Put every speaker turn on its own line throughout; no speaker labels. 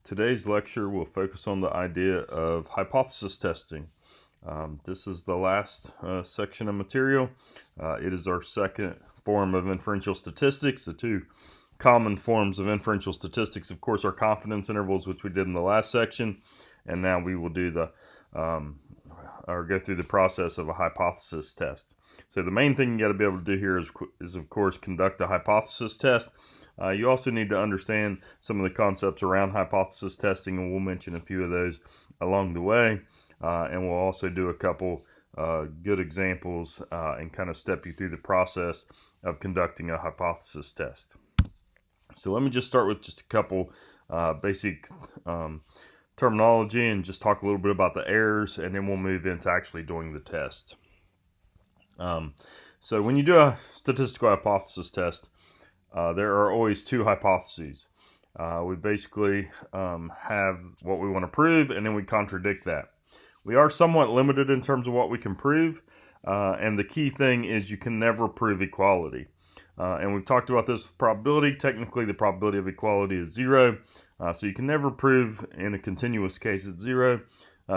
Today's lecture will focus on the idea of hypothesis testing. This is the last section of material. It is our second form of inferential statistics. The two common forms of inferential statistics, of course, are confidence intervals, which we did in the last section, and now we will do go through the process of a hypothesis test. So the main thing you got to be able to do here is of course conduct a hypothesis test. You also need to understand some of the concepts around hypothesis testing, and we'll mention a few of those along the way. And we'll also do a couple good examples and kind of step you through the process of conducting a hypothesis test. So let me just start with just a couple basic terminology and just talk a little bit about the errors, and then we'll move into actually doing the test. So when you do a statistical hypothesis test, there are always two hypotheses. We basically have what we want to prove, and then we contradict that. We are somewhat limited in terms of what we can prove, and the key thing is you can never prove equality. And we've talked about this with probability. Technically, the probability of equality is zero, so you can never prove in a continuous case it's zero.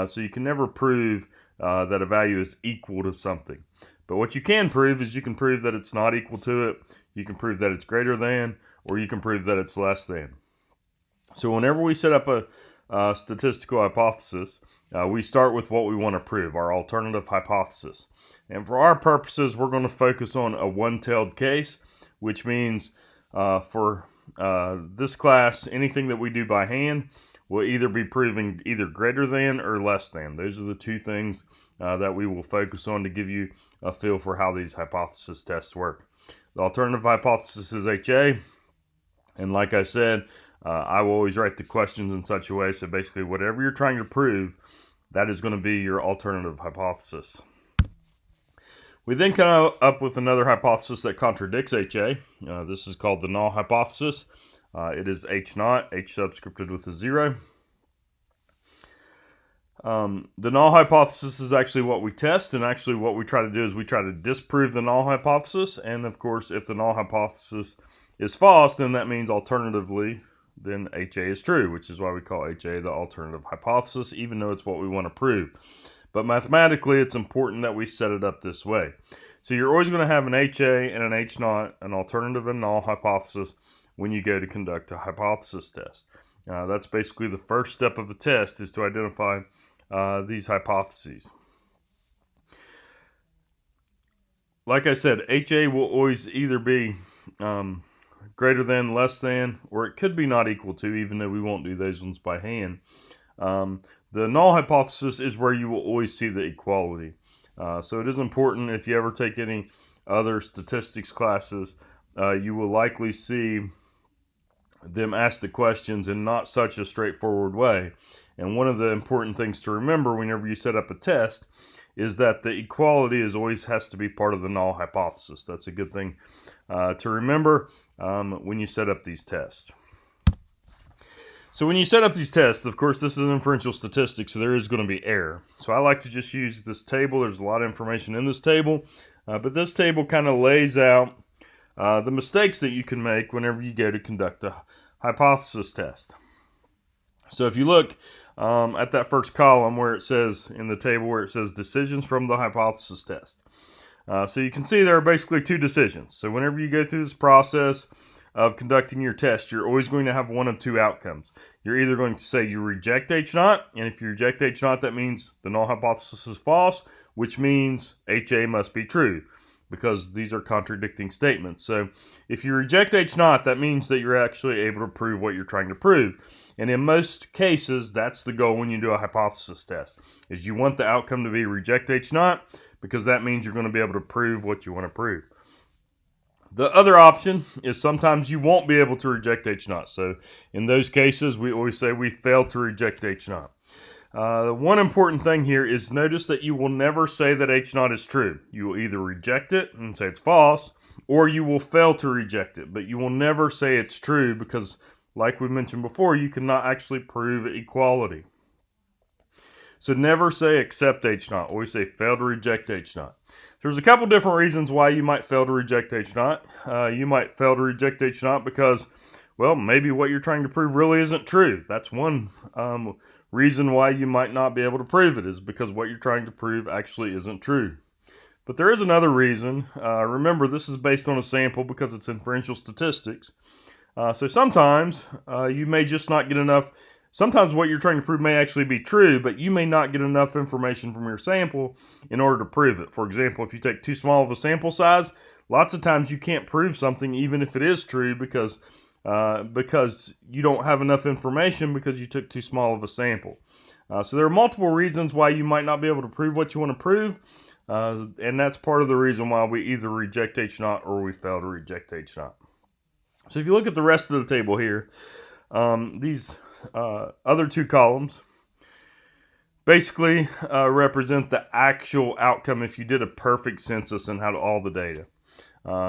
So you can never prove that a value is equal to something. But what you can prove is you can prove that it's not equal to it, you can prove that it's greater than, or you can prove that it's less than. So whenever we set up a statistical hypothesis, we start with what we want to prove, our alternative hypothesis. And for our purposes, we're going to focus on a one-tailed case, which means for this class, anything that we do by hand will either be proving either greater than or less than. Those are the two things that we will focus on to give you a feel for how these hypothesis tests work. The alternative hypothesis is HA, and like I said, I will always write the questions in such a way, so basically whatever you're trying to prove, that is going to be your alternative hypothesis. We then come up with another hypothesis that contradicts HA. This is called the null hypothesis. It is H naught, H subscripted with a 0. The null hypothesis is actually what we test, and actually what we try to do is we try to disprove the null hypothesis. And of course, if the null hypothesis is false, then that means alternatively, then HA is true, which is why we call HA the alternative hypothesis, even though it's what we want to prove. But mathematically, it's important that we set it up this way. So you're always going to have an HA and an H naught, an alternative and null hypothesis, when you go to conduct a hypothesis test. That's basically the first step of the test, is to identify these hypotheses. Like I said, HA will always either be greater than, less than, or it could be not equal to, even though we won't do those ones by hand. The null hypothesis is where you will always see the equality. So it is important, if you ever take any other statistics classes, you will likely see them ask the questions in not such a straightforward way. And one of the important things to remember whenever you set up a test is that the equality always has to be part of the null hypothesis. That's a good thing to remember when you set up these tests. So when you set up these tests, of course, this is an inferential statistics, so there is going to be error. So I like to just use this table. There's a lot of information in this table, but this table kind of lays out the mistakes that you can make whenever you go to conduct a hypothesis test. So if you look at that first column where it says, in the table where it says decisions from the hypothesis test. So you can see there are basically two decisions. So whenever you go through this process of conducting your test, you're always going to have one of two outcomes. You're either going to say you reject H naught, and if you reject H naught, that means the null hypothesis is false, which means HA must be true, because these are contradicting statements. So if you reject H naught, that means that you're actually able to prove what you're trying to prove. And in most cases, that's the goal when you do a hypothesis test, is you want the outcome to be reject H naught, because that means you're going to be able to prove what you want to prove. The other option is sometimes you won't be able to reject H naught. So in those cases, we always say we failed to reject H naught. One important thing here is notice that you will never say that H naught is true. You will either reject it and say it's false, or you will fail to reject it. But you will never say it's true because, like we mentioned before, you cannot actually prove equality. So never say accept H naught. Always say fail to reject H naught. There's a couple different reasons why you might fail to reject H naught. You might fail to reject H naught because well, maybe what you're trying to prove really isn't true. That's one reason why you might not be able to prove it, is because what you're trying to prove actually isn't true. But there is another reason. Remember, this is based on a sample because it's inferential statistics. So sometimes you may just not get enough. Sometimes what you're trying to prove may actually be true, but you may not get enough information from your sample in order to prove it. For example, if you take too small of a sample size, lots of times you can't prove something even if it is true because you don't have enough information because you took too small of a sample. So there are multiple reasons why you might not be able to prove what you want to prove, and that's part of the reason why we either reject H0 or we fail to reject H0. So if you look at the rest of the table here, these other two columns basically represent the actual outcome if you did a perfect census and had all the data.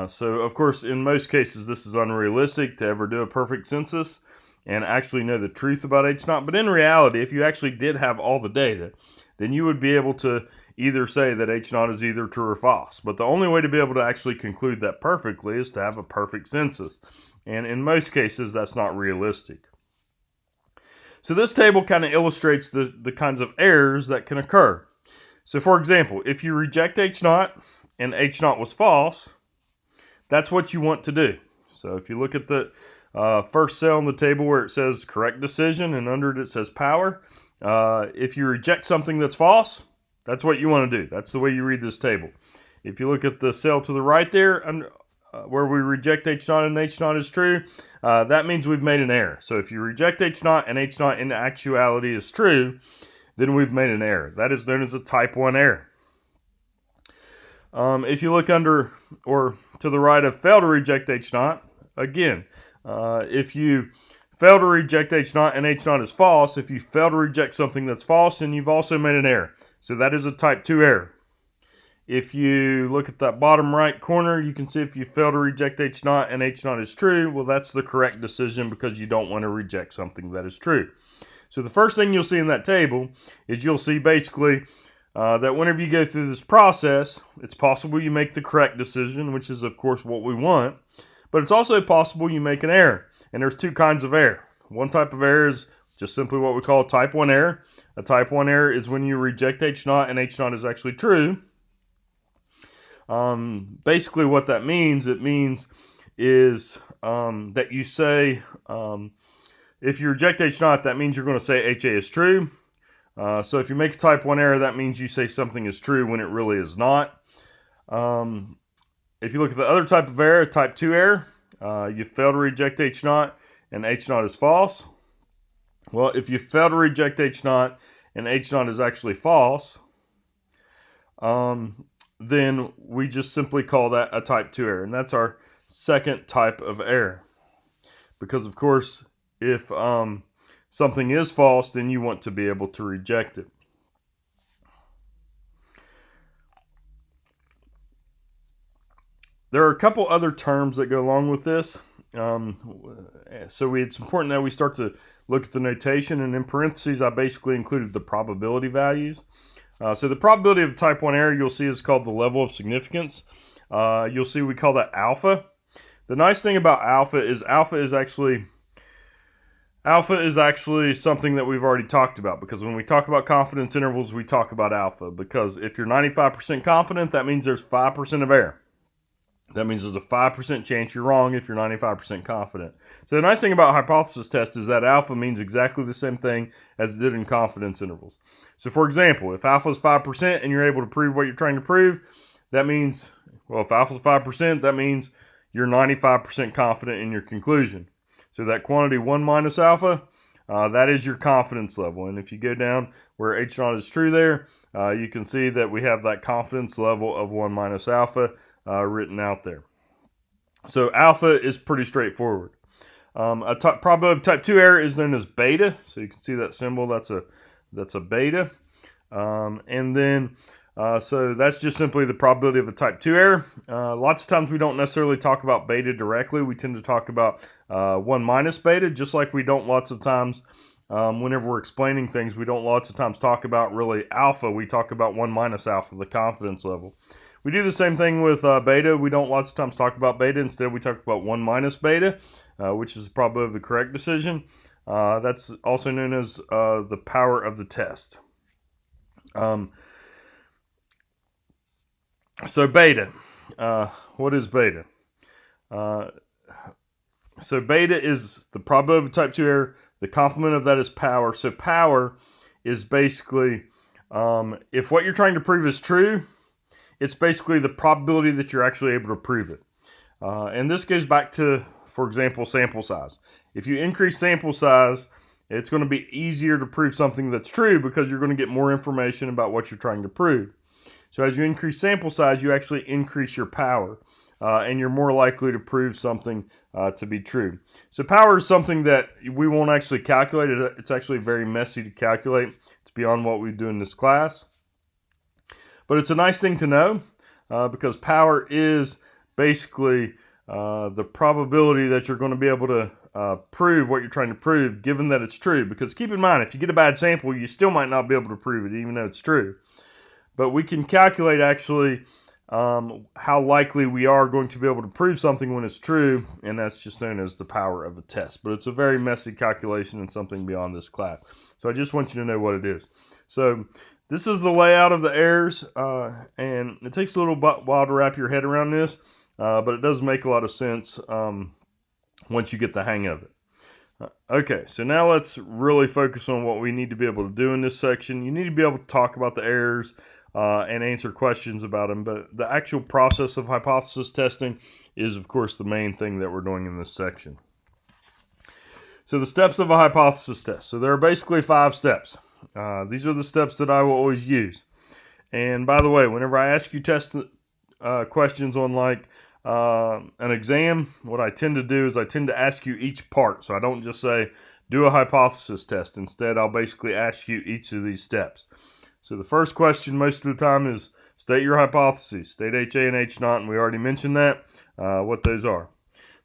So of course, in most cases, this is unrealistic to ever do a perfect census and actually know the truth about H0. But in reality, if you actually did have all the data, then you would be able to either say that H0 is either true or false. But the only way to be able to actually conclude that perfectly is to have a perfect census. And in most cases, that's not realistic. So this table kind of illustrates the kinds of errors that can occur. So for example, if you reject H0 and H0 was false, that's what you want to do. So if you look at the first cell in the table where it says correct decision and under it says power, if you reject something that's false, that's what you want to do. That's the way you read this table. If you look at the cell to the right there, where we reject H0 and H0 is true, that means we've made an error. So if you reject H0 and H0 in actuality is true, then we've made an error. That is known as a type 1 error. If you look under or to the right of fail to reject H0, again, if you fail to reject H0 and H0 is false, if you fail to reject something that's false, then you've also made an error. So that is a type 2 error. If you look at that bottom right corner, you can see if you fail to reject H0 and H0 is true, well, that's the correct decision because you don't want to reject something that is true. So the first thing you'll see in that table is you'll see basically that whenever you go through this process, it's possible you make the correct decision, which is, of course, what we want, but it's also possible you make an error. And there's two kinds of error. One type of error is just simply what we call a type 1 error. A type 1 error is when you reject H0 and H0 is actually true. Basically what that means, is that you say, if you reject H0, that means you're going to say HA is true. So if you make a type 1 error, that means you say something is true when it really is not. If you look at the other type of error, type 2 error, you fail to reject H0 and H0 is false. Well, if you fail to reject H0 and H0 is actually false, then we just simply call that a type 2 error. And that's our second type of error. Because, of course, if something is false, then you want to be able to reject it. There are a couple other terms that go along with this. So it's important that we start to look at the notation. And in parentheses, I basically included the probability values. So the probability of type 1 error you'll see is called the level of significance. You'll see we call that alpha. The nice thing about alpha is actually something that we've already talked about, because when we talk about confidence intervals, we talk about alpha, because if you're 95% confident, that means there's 5% of error. That means there's a 5% chance you're wrong if you're 95% confident. So the nice thing about hypothesis test is that alpha means exactly the same thing as it did in confidence intervals. So for example, if alpha is 5% and you're able to prove what you're trying to prove, that means, well, if alpha is 5%, that means you're 95% confident in your conclusion. So that quantity 1 minus alpha, that is your confidence level. And if you go down where H0 is true there, you can see that we have that confidence level of 1 minus alpha written out there. So alpha is pretty straightforward. Probability of type 2 error is known as beta. So you can see that symbol, that's a beta. And then, so that's just simply the probability of a type 2 error. Lots of times we don't necessarily talk about beta directly. We tend to talk about 1 minus beta, just like we don't lots of times, whenever we're explaining things, we don't lots of times talk about really alpha. We talk about 1 minus alpha, the confidence level. We do the same thing with beta. We don't lots of times talk about beta. Instead, we talk about 1 minus beta, which is the probability of the correct decision. That's also known as the power of the test. So beta. What is beta? So beta is the probability of type 2 error. The complement of that is power. So power is basically, if what you're trying to prove is true, it's basically the probability that you're actually able to prove it. And this goes back to, for example, sample size. If you increase sample size, it's going to be easier to prove something that's true because you're going to get more information about what you're trying to prove. So as you increase sample size, you actually increase your power. And you're more likely to prove something to be true. So power is something that we won't actually calculate. It's actually very messy to calculate. It's beyond what we do in this class. But it's a nice thing to know because power is basically the probability that you're going to be able to prove what you're trying to prove, given that it's true. Because keep in mind, if you get a bad sample, you still might not be able to prove it, even though it's true. But we can calculate actually how likely we are going to be able to prove something when it's true, and that's just known as the power of a test. But it's a very messy calculation and something beyond this class. So I just want you to know what it is. So this is the layout of the errors, and it takes a little while to wrap your head around this, but it does make a lot of sense once you get the hang of it. Okay, so now let's really focus on what we need to be able to do in this section. You need to be able to talk about the errors and answer questions about them, but the actual process of hypothesis testing is, of course, the main thing that we're doing in this section. So the steps of a hypothesis test. So there are basically 5 steps. These are the steps that I will always use. And by the way, whenever I ask you test questions on like an exam, what I tend to do is I tend to ask you each part. So I don't just say, do a hypothesis test. Instead, I'll basically ask you each of these steps. So the first question most of the time is state your hypotheses. State HA and H naught, and we already mentioned that, what those are.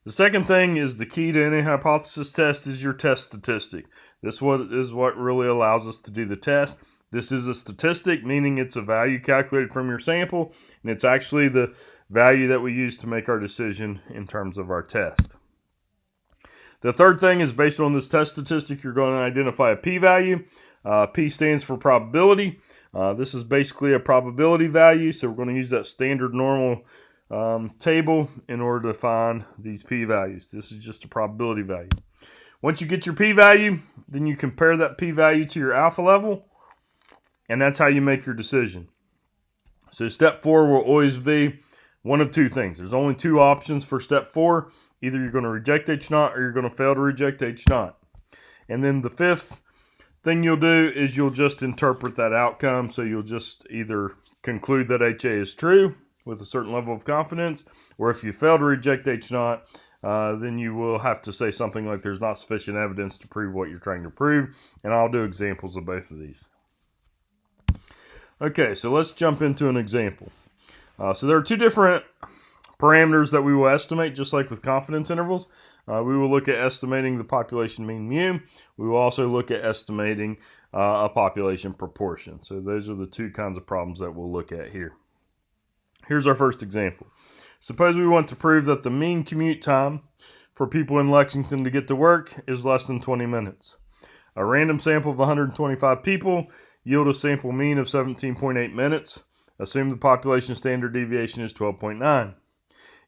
The second thing is the key to any hypothesis test is your test statistic. This is what really allows us to do the test. This is a statistic, meaning it's a value calculated from your sample, and it's actually the value that we use to make our decision in terms of our test. The third thing is based on this test statistic, you're going to identify a p-value. P stands for probability. This is basically a probability value, so we're going to use that standard normal table in order to find these p-values. This is just a probability value. Once you get your p-value, then you compare that p-value to your alpha level, and that's how you make your decision. So step 4 will always be one of 2 things. There's only 2 options for step 4. Either you're going to reject H naught or you're going to fail to reject H naught. And then the 5th thing you'll do is you'll just interpret that outcome. So you'll just either conclude that HA is true with a certain level of confidence, or if you fail to reject H naught, then you will have to say something like there's not sufficient evidence to prove what you're trying to prove. And I'll do examples of both of these. Okay, so let's jump into an example. So there are 2 different parameters that we will estimate, just like with confidence intervals. We will look at estimating the population mean mu. We will also look at estimating a population proportion. So those are the 2 kinds of problems that we'll look at here. Here's our first example. Suppose we want to prove that the mean commute time for people in Lexington to get to work is less than 20 minutes. A random sample of 125 people yield a sample mean of 17.8 minutes. Assume the population standard deviation is 12.9.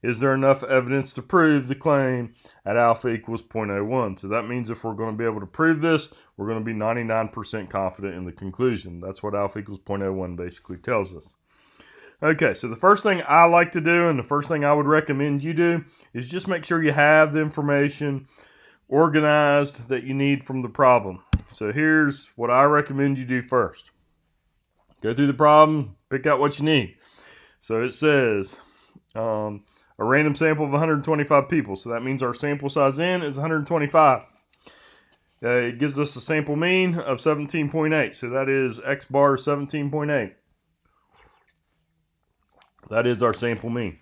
Is there enough evidence to prove the claim at alpha equals 0.01? So that means if we're going to be able to prove this, we're going to be 99% confident in the conclusion. That's what alpha equals 0.01 basically tells us. Okay, so the first thing I like to do, and the first thing I would recommend you do, is just make sure you have the information organized that you need from the problem. So here's what I recommend you do first. Go through the problem, pick out what you need. So it says a random sample of 125 people. So that means our sample size n is 125. It gives us a sample mean of 17.8. So that is x bar 17.8. That is our sample mean.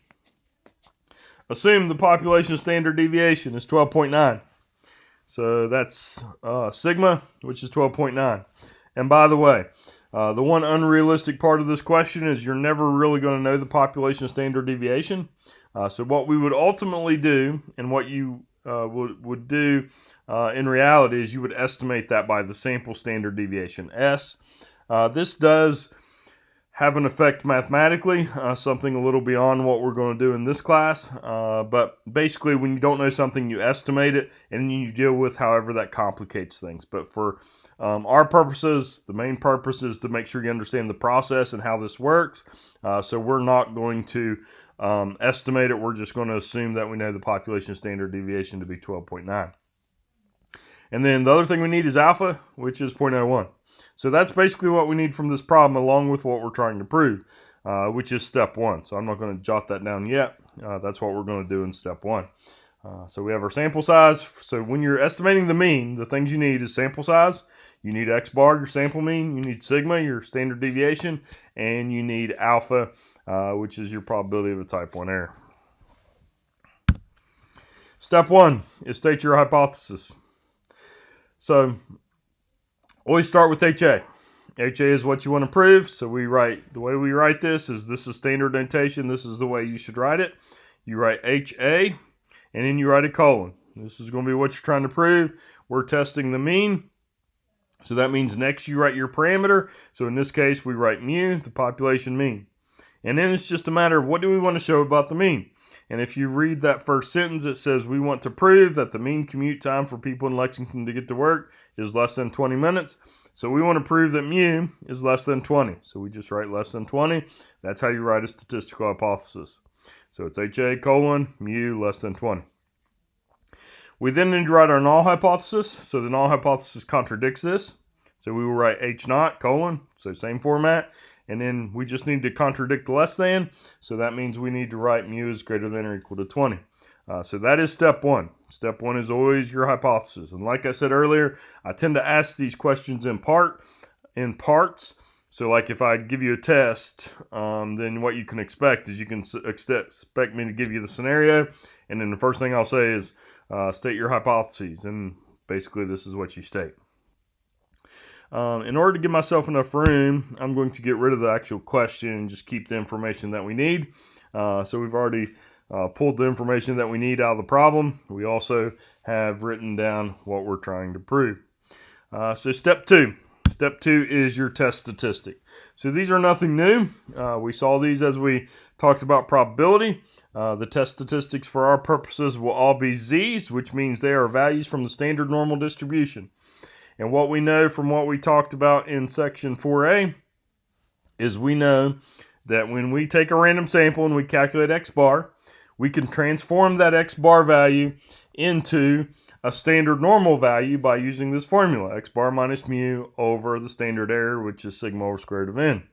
Assume the population standard deviation is 12.9. So that's sigma, which is 12.9. And by the way, The one unrealistic part of this question is you're never really going to know the population standard deviation. So what we would ultimately do, and what you would do in reality, is you would estimate that by the sample standard deviation, S. This does have an effect mathematically, something a little beyond what we're going to do in this class. But basically, when you don't know something, you estimate it, and you deal with however that complicates things. But for our purposes, the main purpose is to make sure you understand the process and how this works. So we're not going to estimate it. We're just going to assume that we know the population standard deviation to be 12.9. And then the other thing we need is alpha, which is 0.01. So that's basically what we need from this problem, along with what we're trying to prove, which is step 1. So I'm not going to jot that down yet. That's what we're going to do in step 1. So we have our sample size. So when you're estimating the mean, the things you need is sample size. You need x bar, your sample mean. You need sigma, your standard deviation. And you need alpha, which is your probability of a type 1 error. Step 1 is state your hypothesis. So always start with HA. HA is what you want to prove. So the way we write this is standard notation. This is the way you should write it. You write HA, and then you write a colon. This is going to be what you're trying to prove. We're testing the mean. So that means next you write your parameter. So in this case, we write mu, the population mean. And then it's just a matter of what do we want to show about the mean. And if you read that first sentence, it says we want to prove that the mean commute time for people in Lexington to get to work is less than 20 minutes. So we want to prove that mu is less than 20. So we just write less than 20. That's how you write a statistical hypothesis. So it's HA colon mu less than 20. We then need to write our null hypothesis. So the null hypothesis contradicts this. So we will write H naught colon, so same format. And then we just need to contradict less than. So that means we need to write mu is greater than or equal to 20. So that is step 1. Step 1 is always your hypothesis. And like I said earlier, I tend to ask these questions in parts. So like if I give you a test, then what you can expect is you can expect me to give you the scenario. And then the first thing I'll say is state your hypotheses. And basically this is what you state. In order to give myself enough room, I'm going to get rid of the actual question and just keep the information that we need. So we've already pulled the information that we need out of the problem. We also have written down what we're trying to prove. So step 2. Step 2 is your test statistic. So these are nothing new. We saw these as we talked about probability. The test statistics for our purposes will all be z's, which means they are values from the standard normal distribution. And what we know from what we talked about in section 4a is we know that when we take a random sample and we calculate x bar, we can transform that x bar value into a standard normal value by using this formula, x bar minus mu over the standard error, which is sigma over square root of n.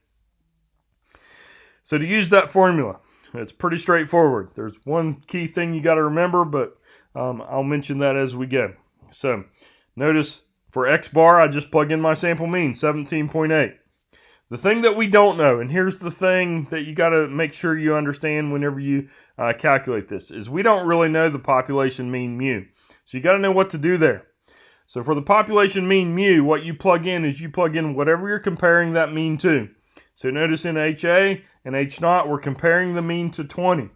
So to use that formula, it's pretty straightforward. There's one key thing you got to remember, but I'll mention that as we go. So notice for x bar, I just plug in my sample mean, 17.8. The thing that we don't know, and here's the thing that you got to make sure you understand whenever you calculate this, is we don't really know the population mean mu. So you got to know what to do there. So for the population mean mu, what you plug in is you plug in whatever you're comparing that mean to. So notice in HA and H naught, we're comparing the mean to 20.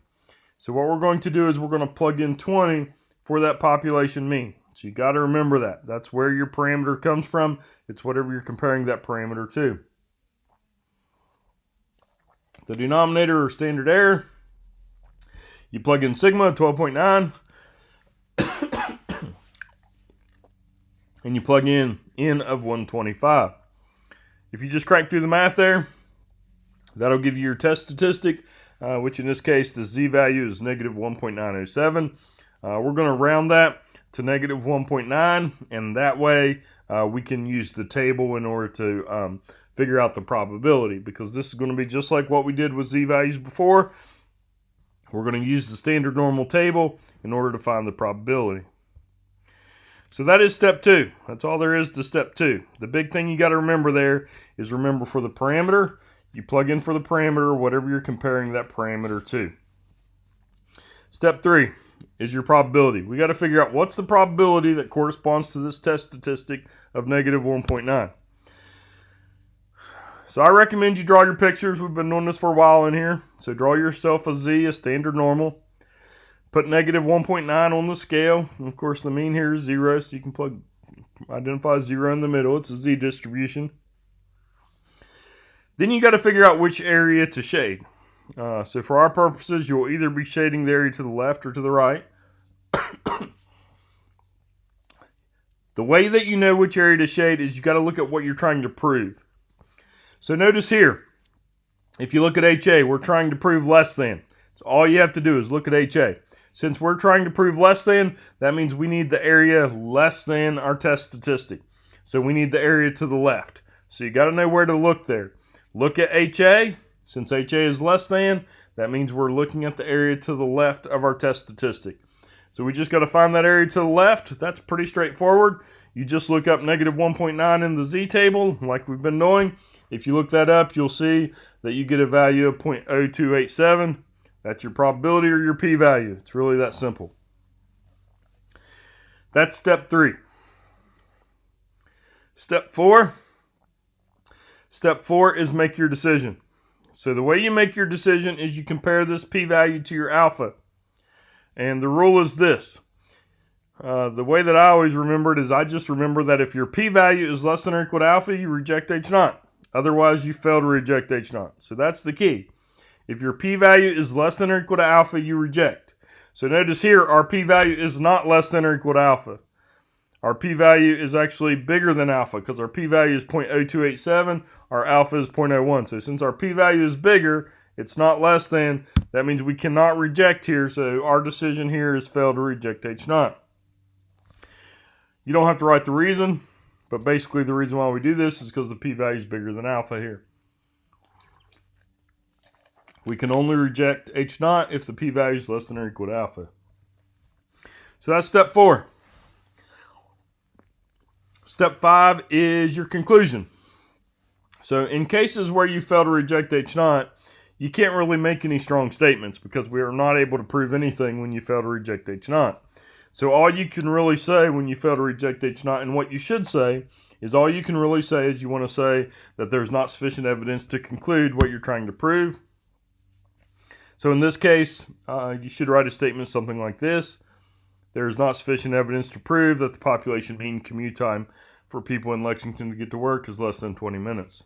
So what we're going to do is we're going to plug in 20 for that population mean. So you got to remember that. That's where your parameter comes from. It's whatever you're comparing that parameter to. The denominator or standard error, you plug in sigma, 12.9, and you plug in n of 125. If you just crank through the math there, that'll give you your test statistic, which in this case, the z value is negative 1.907. We're going to round that to negative 1.9, and that way we can use the table in order to figure out the probability, because this is going to be just like what we did with z values before. We're going to use the standard normal table in order to find the probability. So that is step 2. That's all there is to step 2. The big thing you got to remember there is remember for the parameter, you plug in for the parameter whatever you're comparing that parameter to. Step 3 is your probability. We got to figure out what's the probability that corresponds to this test statistic of negative 1.9. So I recommend you draw your pictures. We've been doing this for a while in here. So draw yourself a Z, a standard normal. Put negative 1.9 on the scale. And of course, the mean here is 0, so you can identify 0 in the middle. It's a Z distribution. Then you got to figure out which area to shade. So for our purposes, you'll either be shading the area to the left or to the right. The way that you know which area to shade is you got to look at what you're trying to prove. So notice here, if you look at HA, we're trying to prove less than. So all you have to do is look at HA. Since we're trying to prove less than, that means we need the area less than our test statistic. So we need the area to the left. So you got to know where to look there. Look at HA. Since HA is less than, that means we're looking at the area to the left of our test statistic. So we just got to find that area to the left. That's pretty straightforward. You just look up negative 1.9 in the Z table, like we've been doing. If you look that up, you'll see that you get a value of 0.0287. That's your probability or your p-value. It's really that simple. That's step 3. Step 4. Step 4 is make your decision. So the way you make your decision is you compare this p-value to your alpha. And the rule is this. The way that I always remember it is I just remember that if your p-value is less than or equal to alpha, you reject H0. Otherwise, you fail to reject H0. So that's the key. If your p-value is less than or equal to alpha, you reject. So notice here, our p-value is not less than or equal to alpha. Our p-value is actually bigger than alpha because our p-value is 0.0287, our alpha is 0.01. So since our p-value is bigger, it's not less than, that means we cannot reject here. So our decision here is fail to reject H0. You don't have to write the reason, but basically the reason why we do this is because the p-value is bigger than alpha here. We can only reject H0 if the p-value is less than or equal to alpha. So that's step 4. Step 5 is your conclusion. So in cases where you fail to reject H0, you can't really make any strong statements because we are not able to prove anything when you fail to reject H0. So all you can really say when you fail to reject H0, and what you should say, is all you can really say is you want to say that there's not sufficient evidence to conclude what you're trying to prove. So in this case, you should write a statement something like this. There is not sufficient evidence to prove that the population mean commute time for people in Lexington to get to work is less than 20 minutes.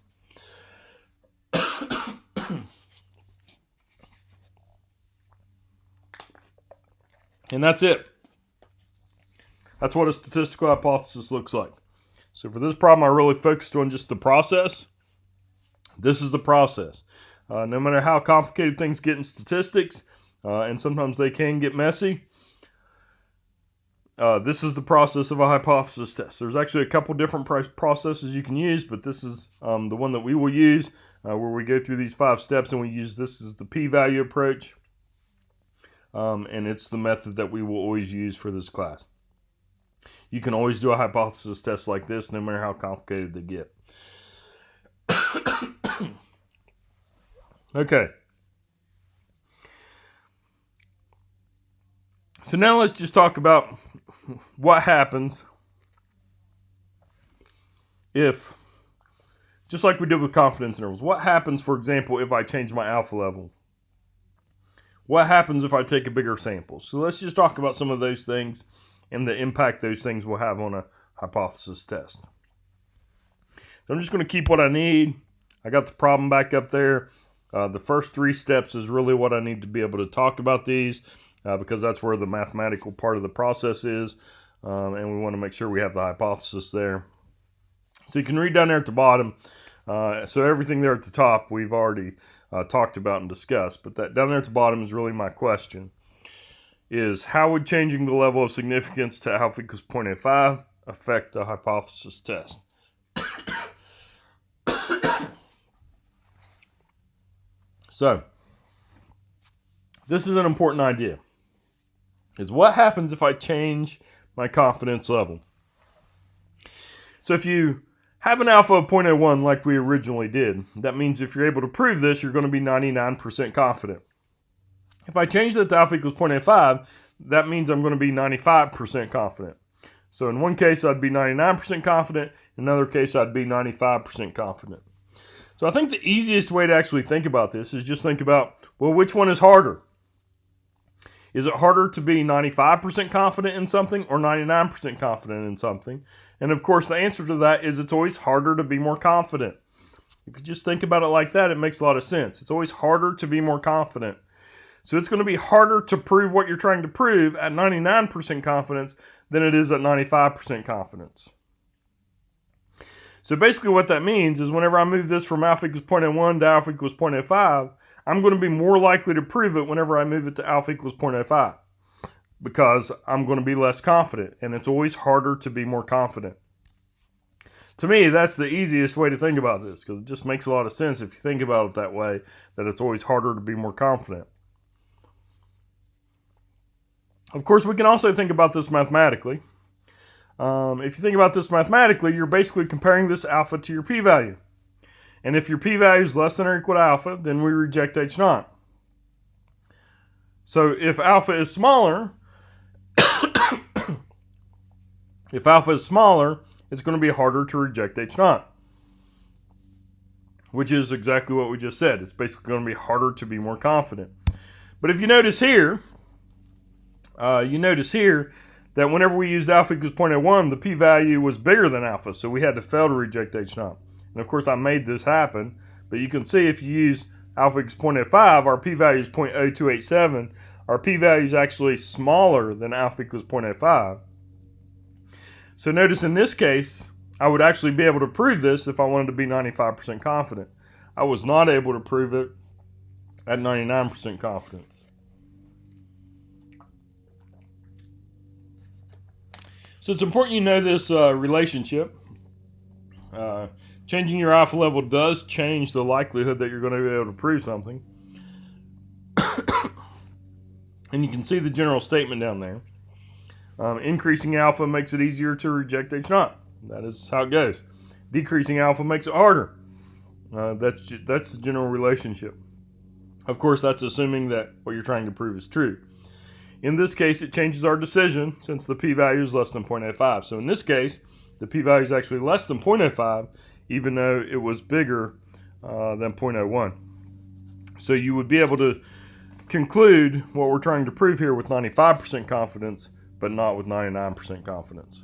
And that's it. That's what a statistical hypothesis looks like. So for this problem, I really focused on just the process. This is the process. No matter how complicated things get in statistics, and sometimes they can get messy, this is the process of a hypothesis test. There's actually a couple different processes you can use, but this is the one that we will use, where we go through these 5 steps, and we use this as the p-value approach. And it's the method that we will always use for this class. You can always do a hypothesis test like this, no matter how complicated they get. Okay. So now let's just talk about what happens if, just like we did with confidence intervals, what happens, for example, if I change my alpha level? What happens if I take a bigger sample? So let's just talk about some of those things and the impact those things will have on a hypothesis test. So I'm just going to keep what I need. I got the problem back up there. The first 3 steps is really what I need to be able to talk about these because that's where the mathematical part of the process is. And we want to make sure we have the hypothesis there. So you can read down there at the bottom. So everything there at the top we've already talked about and discussed. But that down there at the bottom is really my question. Is how would changing the level of significance to alpha equals 0.85 affect the hypothesis test? So, this is an important idea. Is what happens if I change my confidence level? So if you have an alpha of 0.01 like we originally did, that means if you're able to prove this, you're going to be 99% confident. If I change that to alpha equals 0.85, that means I'm going to be 95% confident. So in one case, I'd be 99% confident. In another case, I'd be 95% confident. So I think the easiest way to actually think about this is just think about, well, which one is harder? Is it harder to be 95% confident in something or 99% confident in something? And of course, the answer to that is it's always harder to be more confident. If you just think about it like that, it makes a lot of sense. It's always harder to be more confident. So it's going to be harder to prove what you're trying to prove at 99% confidence than it is at 95% confidence. So basically what that means is whenever I move this from alpha equals 0.01 to alpha equals 0.05, I'm going to be more likely to prove it whenever I move it to alpha equals 0.05 because I'm going to be less confident, and it's always harder to be more confident. To me, that's the easiest way to think about this because it just makes a lot of sense if you think about it that way, that it's always harder to be more confident. Of course, we can also think about this mathematically. If you think about this mathematically, you're basically comparing this alpha to your p-value. And if your p-value is less than or equal to alpha, then we reject H naught. So if alpha is smaller, it's going to be harder to reject H naught, which is exactly what we just said. It's basically going to be harder to be more confident. But if you notice here, that whenever we used alpha equals 0.01, the p-value was bigger than alpha, so we had to fail to reject H naught. And of course, I made this happen, but you can see if you use alpha equals 0.05, our p-value is 0.0287. Our p-value is actually smaller than alpha equals 0.05. So notice in this case, I would actually be able to prove this if I wanted to be 95% confident. I was not able to prove it at 99% confidence. So it's important you know this relationship. Changing your alpha level does change the likelihood that you're going to be able to prove something. And you can see the general statement down there. Increasing alpha makes it easier to reject H naught. That is how it goes. Decreasing alpha makes it harder. That's the general relationship. Of course, that's assuming that what you're trying to prove is true. In this case, it changes our decision since the p-value is less than 0.05. So in this case, the p-value is actually less than 0.05, even though it was bigger than 0.01. So you would be able to conclude what we're trying to prove here with 95% confidence, but not with 99% confidence.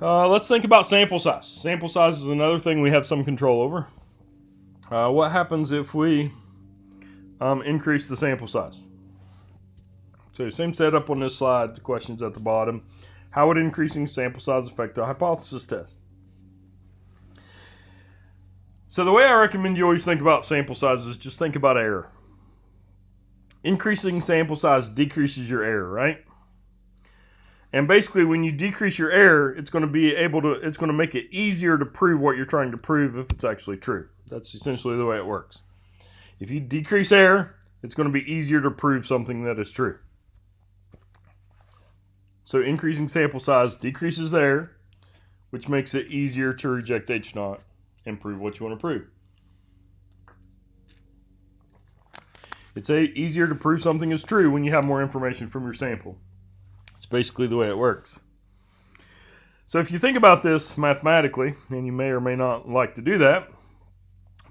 Let's think about sample size. Sample size is another thing we have some control over. What happens if we increase the sample size? So same setup on this slide, the question's at the bottom. How would increasing sample size affect a hypothesis test? So the way I recommend you always think about sample size is just think about error. Increasing sample size decreases your error, right? And basically when you decrease your error, it's going to make it easier to prove what you're trying to prove if it's actually true. That's essentially the way it works. If you decrease error, it's going to be easier to prove something that is true. So increasing sample size decreases the error, which makes it easier to reject H naught and prove what you want to prove. It's easier to prove something is true when you have more information from your sample. It's basically the way it works. So if you think about this mathematically, and you may or may not like to do that,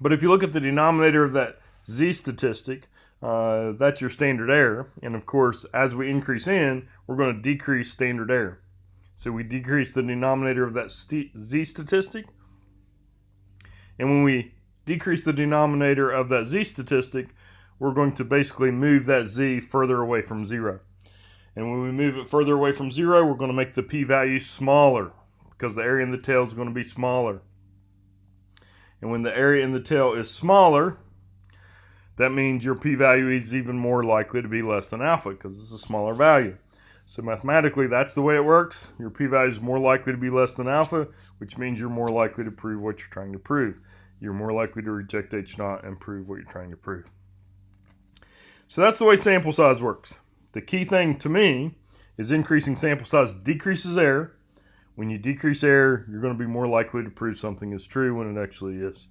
but if you look at the denominator of that z statistic, that's your standard error. And of course, as we increase n, we're going to decrease standard error. So we decrease the denominator of that z statistic. And when we decrease the denominator of that z statistic, we're going to basically move that z further away from 0. And when we move it further away from 0, we're going to make the p-value smaller because the area in the tail is going to be smaller. And when the area in the tail is smaller, that means your p-value is even more likely to be less than alpha because it's a smaller value. So mathematically, that's the way it works. Your p-value is more likely to be less than alpha, which means you're more likely to prove what you're trying to prove. You're more likely to reject H naught and prove what you're trying to prove. So that's the way sample size works. The key thing to me is increasing sample size decreases error. When you decrease error, you're going to be more likely to prove something is true when it actually is.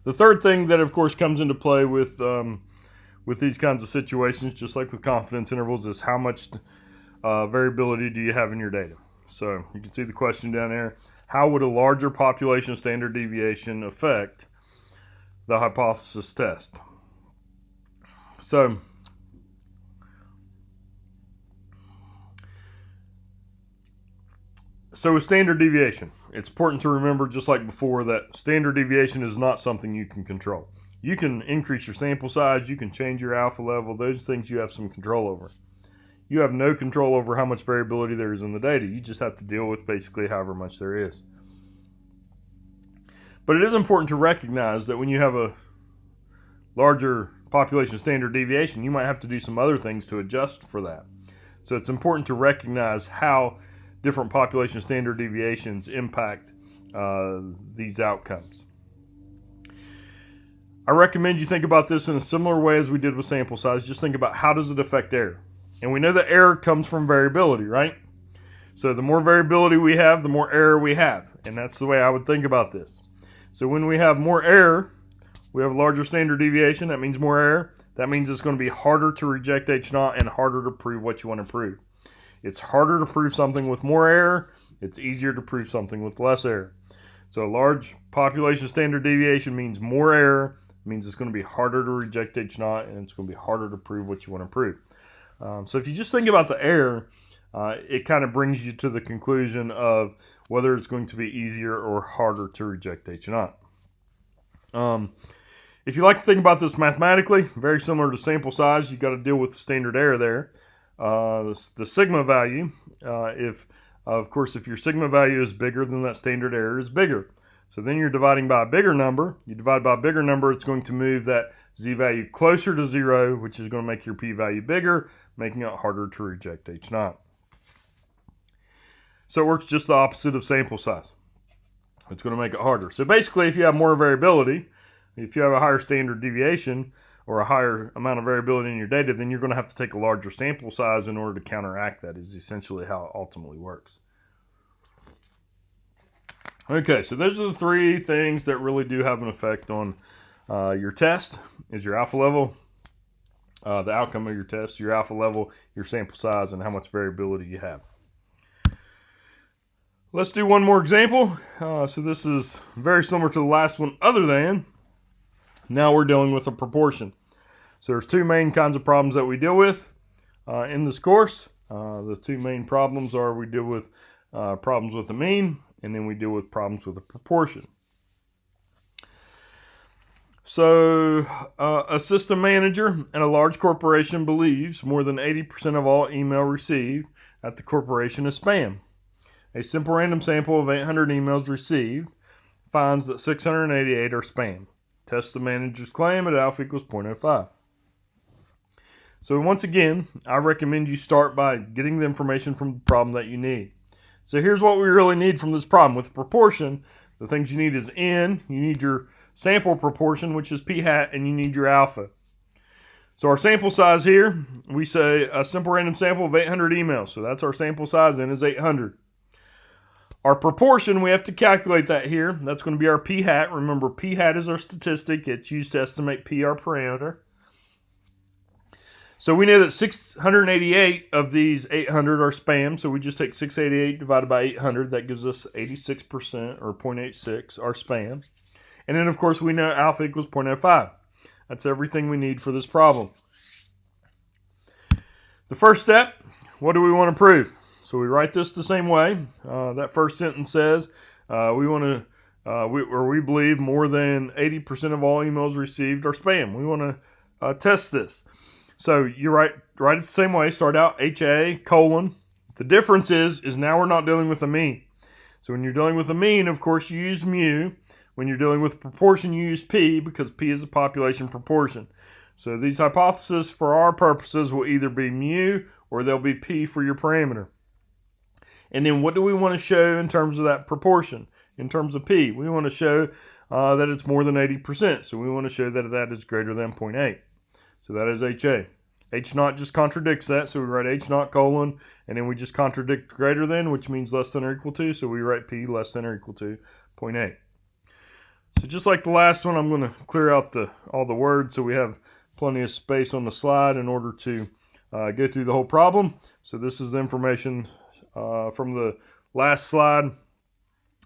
The third thing that, of course, comes into play with these kinds of situations, just like with confidence intervals, is how much variability do you have in your data. So you can see the question down there. How would a larger population standard deviation affect the hypothesis test? So with standard deviation, it's important to remember, just like before, that standard deviation is not something you can control. You can increase your sample size, you can change your alpha level, those things you have some control over. You have no control over how much variability there is in the data. You just have to deal with basically however much there is. But it is important to recognize that when you have a larger population standard deviation, you might have to do some other things to adjust for that. So it's important to recognize how different population standard deviations impact these outcomes. I recommend you think about this in a similar way as we did with sample size. Just think about, how does it affect error? And we know that error comes from variability, right? So the more variability we have, the more error we have. And that's the way I would think about this. So when we have more error, we have a larger standard deviation. That means more error. That means it's going to be harder to reject H0 and harder to prove what you want to prove. It's harder to prove something with more error. It's easier to prove something with less error. So a large population standard deviation means more error. It means it's going to be harder to reject H0, and it's going to be harder to prove what you want to prove. So if you just think about the error, it kind of brings you to the conclusion of whether it's going to be easier or harder to reject H0. If you like to think about this mathematically, very similar to sample size, you've got to deal with the standard error there. The sigma value, if your sigma value is bigger, then that standard error is bigger. So then you're dividing by a bigger number. You divide by a bigger number, it's going to move that z-value closer to 0, which is going to make your p-value bigger, making it harder to reject H0. So it works just the opposite of sample size. It's going to make it harder. So basically, if you have more variability, if you have a higher standard deviation or a higher amount of variability in your data, then you're going to have to take a larger sample size in order to counteract that, is essentially how it ultimately works. Okay, so those are the three things that really do have an effect on your test: is your alpha level, the outcome of your test, your alpha level, your sample size, and how much variability you have. Let's do one more example. So this is very similar to the last one, other than now we're dealing with a proportion. So there's two main kinds of problems that we deal with in this course. The two main problems are, we deal with problems with a mean, and then we deal with problems with a proportion. So a system manager at a large corporation believes more than 80% of all email received at the corporation is spam. A simple random sample of 800 emails received finds that 688 are spam. Test the manager's claim at alpha equals 0.05. So once again, I recommend you start by getting the information from the problem that you need. So here's what we really need from this problem. With proportion, the things you need is n, you need your sample proportion, which is p hat, and you need your alpha. So our sample size here, we say a simple random sample of 800 emails. So that's our sample size, n is 800. Our proportion, we have to calculate that here. That's going to be our p hat. Remember, p hat is our statistic. It's used to estimate p, our parameter. So we know that 688 of these 800 are spam. So we just take 688 divided by 800. That gives us 86%, or 0.86, are spam. And then, of course, we know alpha equals 0.05. That's everything we need for this problem. The first step, what do we want to prove? So we write this the same way. That first sentence says we believe more than 80% of all emails received are spam. We want to test this. So you write it the same way. Start out HA colon. The difference is now we're not dealing with a mean. So when you're dealing with a mean, of course, you use mu. When you're dealing with proportion, you use p, because p is a population proportion. So these hypotheses, for our purposes, will either be mu or they'll be p for your parameter. And then what do we want to show in terms of that proportion? In terms of p, we want to show that it's more than 80%. So we want to show that that is greater than 0.8. So that is HA. H0 just contradicts that, so we write H0 colon, and then we just contradict greater than, which means less than or equal to, so we write P less than or equal to 0.8. So just like the last one, I'm going to clear out all the words so we have plenty of space on the slide in order to go through the whole problem. So this is the information from the last slide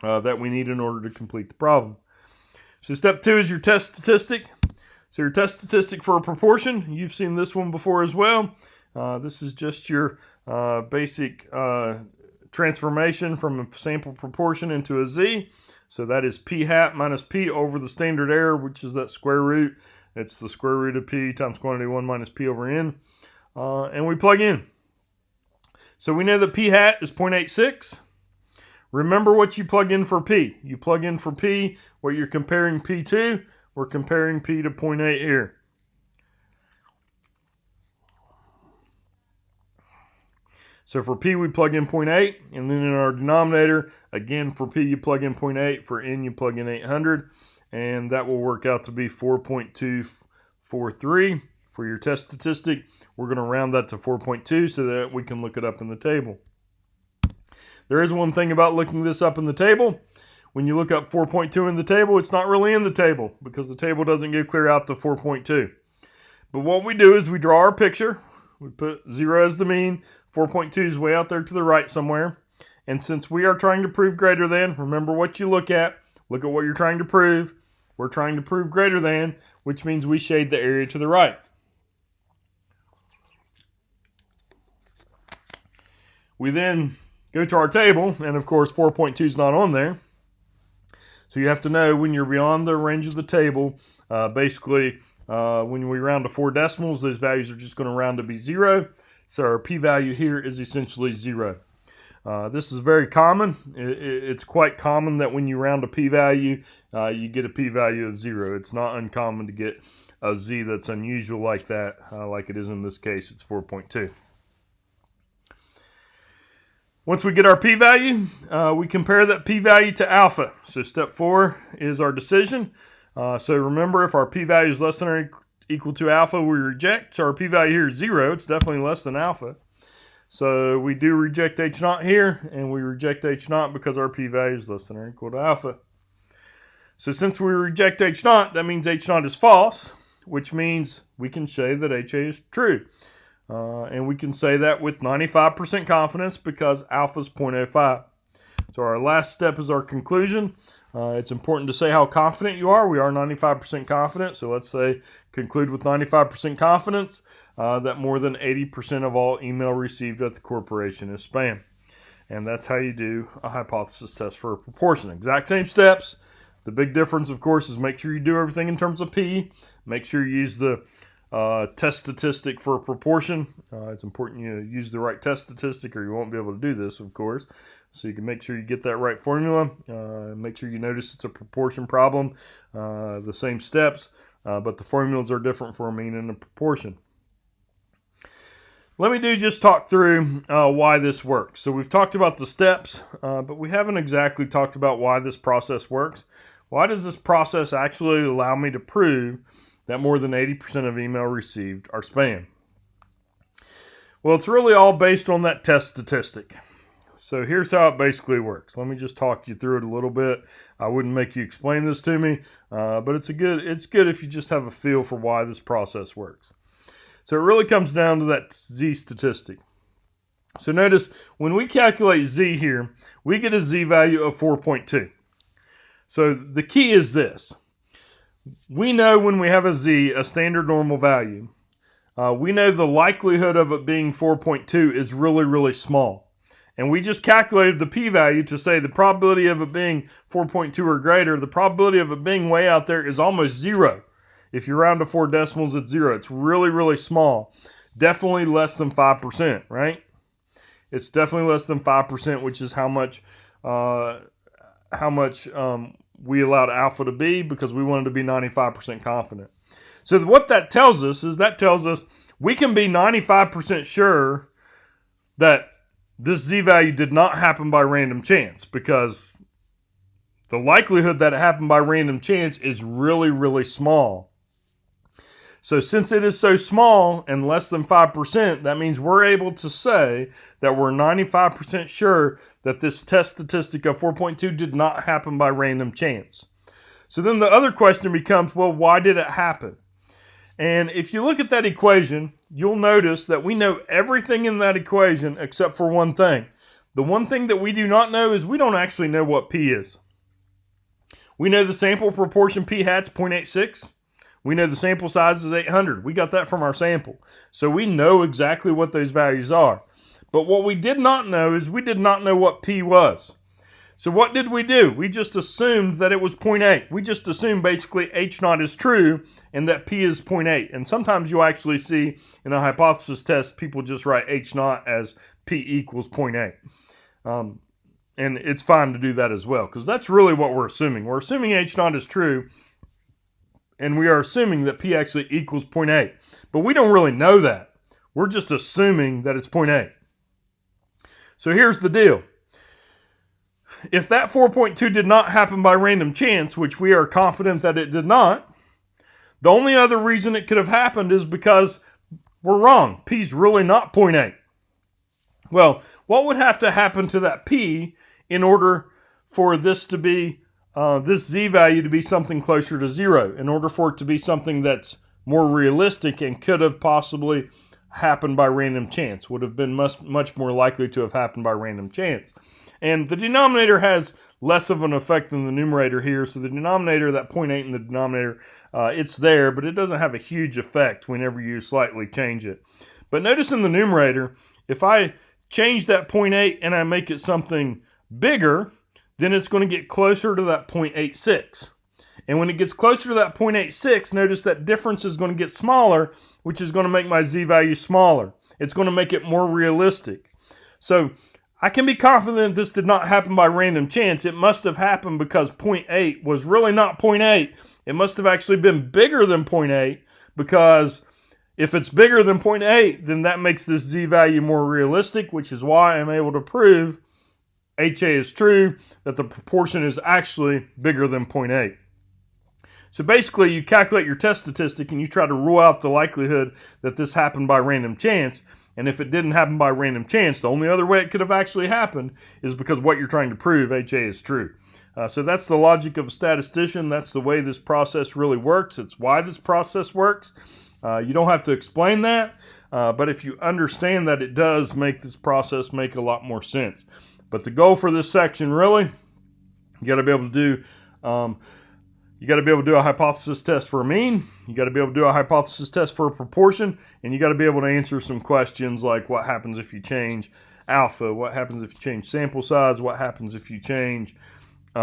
that we need in order to complete the problem. So step 2 is your test statistic. So your test statistic for a proportion, you've seen this one before as well. This is just your basic transformation from a sample proportion into a z. So that is p hat minus p over the standard error, which is that square root. It's the square root of p times quantity 1 minus p over n. And we plug in. So we know that p hat is 0.86. Remember what you plug in for p. You plug in for p what you're comparing p to. We're comparing p to 0.8 here. So for p we plug in 0.8, and then in our denominator, again for p you plug in 0.8, for n you plug in 800, and that will work out to be 4.243 for your test statistic. We're going to round that to 4.2 so that we can look it up in the table. There is one thing about looking this up in the table. When you look up 4.2 in the table, it's not really in the table because the table doesn't give clear out to 4.2. But what we do is we draw our picture. We put 0 as the mean. 4.2 is way out there to the right somewhere. And since we are trying to prove greater than, remember what you look at. Look at what you're trying to prove. We're trying to prove greater than, which means we shade the area to the right. We then go to our table, and of course 4.2 is not on there. So you have to know when you're beyond the range of the table, basically when we round to 4 decimals, those values are just going to round to be 0. So our p-value here is essentially 0. This is very common. It's quite common that when you round a p-value, you get a p-value of 0. It's not uncommon to get a z that's unusual like that, like it is in this case. It's 4.2. Once we get our p-value, we compare that p-value to alpha. So step 4 is our decision. So remember, if our p-value is less than or equal to alpha, we reject. So our p-value here is 0. It's definitely less than alpha. So we do reject h0 here, and we reject h0 because our p-value is less than or equal to alpha. So since we reject h0, that means h0 is false, which means we can say that HA is true. And we can say that with 95% confidence because alpha is 0.05. So our last step is our conclusion. It's important to say how confident you are. We are 95% confident. So let's say conclude with 95% confidence that more than 80% of all email received at the corporation is spam. And that's how you do a hypothesis test for a proportion. Exact same steps. The big difference, of course, is make sure you do everything in terms of P. Make sure you use the test statistic for a proportion. It's important you use the right test statistic or you won't be able to do this, of course. So you can make sure you get that right formula. Make sure you notice it's a proportion problem. The same steps, but the formulas are different for a mean and a proportion. Let me just talk through why this works. So we've talked about the steps, but we haven't exactly talked about why this process works. Why does this process actually allow me to prove that more than 80% of email received are spam? Well, it's really all based on that test statistic. So here's how it basically works. Let me just talk you through it a little bit. I wouldn't make you explain this to me, but it's good if you just have a feel for why this process works. So it really comes down to that z statistic. So notice when we calculate z here, we get a z value of 4.2. So the key is this. We know when we have a z, a standard normal value, we know the likelihood of it being 4.2 is really, really small. And we just calculated the p-value to say the probability of it being 4.2 or greater, the probability of it being way out there is almost 0. If you round to 4 decimals, it's 0. It's really, really small. Definitely less than 5%, right? It's definitely less than 5%, which is how much we allowed alpha to be because we wanted to be 95% confident. So what that tells us is we can be 95% sure that this z-value did not happen by random chance because the likelihood that it happened by random chance is really, really small. So since it is so small and less than 5%, that means we're able to say that we're 95% sure that this test statistic of 4.2 did not happen by random chance. So then the other question becomes, well, why did it happen? And if you look at that equation, you'll notice that we know everything in that equation except for one thing. The one thing that we do not know is we don't actually know what P is. We know the sample proportion P hat's 0.86. We know the sample size is 800. We got that from our sample. So we know exactly what those values are. But what we did not know is we did not know what P was. So what did we do? We just assumed that it was 0.8. We just assumed basically H0 is true and that P is 0.8. And sometimes you'll actually see in a hypothesis test, people just write H0 as P equals 0.8. And it's fine to do that as well, because that's really what we're assuming. We're assuming H0 is true, and we are assuming that P actually equals 0.8. But we don't really know that. We're just assuming that it's 0.8. So here's the deal. If that 4.2 did not happen by random chance, which we are confident that it did not, the only other reason it could have happened is because we're wrong. P's really not 0.8. Well, what would have to happen to that P in order for this to be, this Z value to be something closer to 0, in order for it to be something that's more realistic and could have possibly happened by random chance, would have been much more likely to have happened by random chance. And the denominator has less of an effect than the numerator here, so the denominator, that 0.8 in the denominator, it's there, but it doesn't have a huge effect whenever you slightly change it. But notice in the numerator, if I change that 0.8 and I make it something bigger, then it's going to get closer to that 0.86. And when it gets closer to that 0.86, notice that difference is going to get smaller, which is going to make my Z value smaller. It's going to make it more realistic. So I can be confident this did not happen by random chance. It must have happened because 0.8 was really not 0.8. It must have actually been bigger than 0.8, because if it's bigger than 0.8, then that makes this Z value more realistic, which is why I'm able to prove HA is true, that the proportion is actually bigger than 0.8. So basically, you calculate your test statistic and you try to rule out the likelihood that this happened by random chance. And if it didn't happen by random chance, the only other way it could have actually happened is because what you're trying to prove, HA is true. So that's the logic of a statistician. That's the way this process really works. It's why this process works. You don't have to explain that, but if you understand that, it does make this process make a lot more sense. But the goal for this section, really, you got to be able to do a hypothesis test for a mean, you got to be able to do a hypothesis test for a proportion, and you got to be able to answer some questions like what happens if you change alpha, what happens if you change sample size, what happens if you change the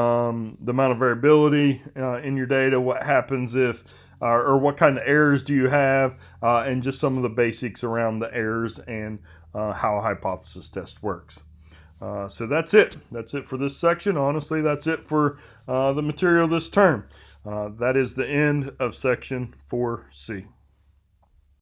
amount of variability in your data, what happens if, or what kind of errors do you have, and just some of the basics around the errors and how a hypothesis test works. So that's it. That's it for this section. Honestly, that's it for the material this term. That is the end of section 4C.